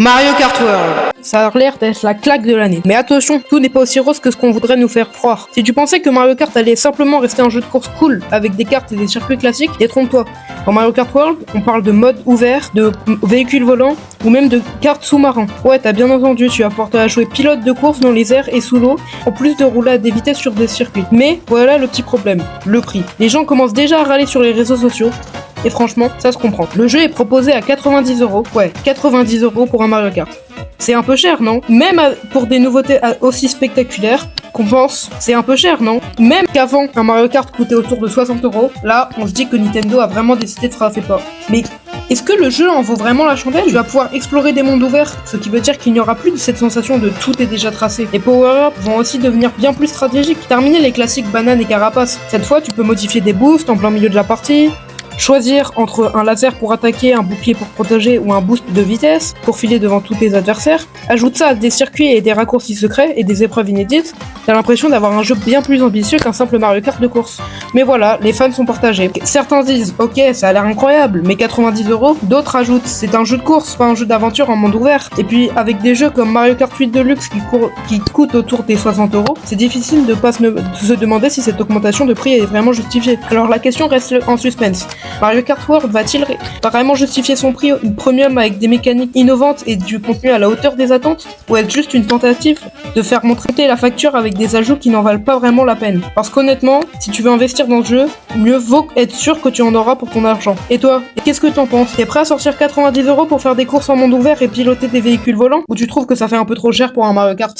Mario Kart World. Ça a l'air d'être la claque de l'année. Mais attention, tout n'est pas aussi rose que ce qu'on voudrait nous faire croire. Si tu pensais que Mario Kart allait simplement rester un jeu de course cool avec des cartes et des circuits classiques, détrompe-toi. Dans Mario Kart World, on parle de mode ouvert, de véhicules volants ou même de cartes sous-marins. Ouais, t'as bien entendu, tu vas pouvoir te la jouer pilote de course dans les airs et sous l'eau, en plus de rouler à des vitesses sur des circuits. Mais voilà le petit problème, le prix. Les gens commencent déjà à râler sur les réseaux sociaux. Et franchement, ça se comprend. Le jeu est proposé à 90€. Ouais, 90€ pour un Mario Kart. C'est un peu cher, non? Même pour des nouveautés aussi spectaculaires, qu'on pense, c'est un peu cher, non? Même qu'avant, un Mario Kart coûtait autour de 60€, là, on se dit que Nintendo a vraiment décidé de frapper pas. Mais est-ce que le jeu en vaut vraiment la chandelle? Tu vas pouvoir explorer des mondes ouverts, ce qui veut dire qu'il n'y aura plus de cette sensation de tout est déjà tracé. Les power-ups vont aussi devenir bien plus stratégiques. Terminer les classiques bananes et carapaces. Cette fois, tu peux modifier des boosts en plein milieu de la partie, choisir entre un laser pour attaquer, un bouclier pour protéger ou un boost de vitesse pour filer devant tous tes adversaires. Ajoute ça à des circuits et des raccourcis secrets et des épreuves inédites, t'as l'impression d'avoir un jeu bien plus ambitieux qu'un simple Mario Kart de course. Mais voilà, les fans sont partagés. Certains disent, ok, ça a l'air incroyable, mais 90€, d'autres ajoutent, c'est un jeu de course, pas un jeu d'aventure en monde ouvert. Et puis, avec des jeux comme Mario Kart 8 Deluxe qui coûtent autour des 60€, c'est difficile de se demander si cette augmentation de prix est vraiment justifiée. Alors la question reste en suspense. Mario Kart World va-t-il vraiment justifier son prix premium avec des mécaniques innovantes et du contenu à la hauteur des attentes? Ou est-ce juste une tentative de faire monter la facture avec des ajouts qui n'en valent pas vraiment la peine? Parce qu'honnêtement, si tu veux investir dans ce jeu, mieux vaut être sûr que tu en auras pour ton argent. Et toi, qu'est-ce que t'en penses? T'es prêt à sortir 90€ pour faire des courses en monde ouvert et piloter des véhicules volants? Ou tu trouves que ça fait un peu trop cher pour un Mario Kart?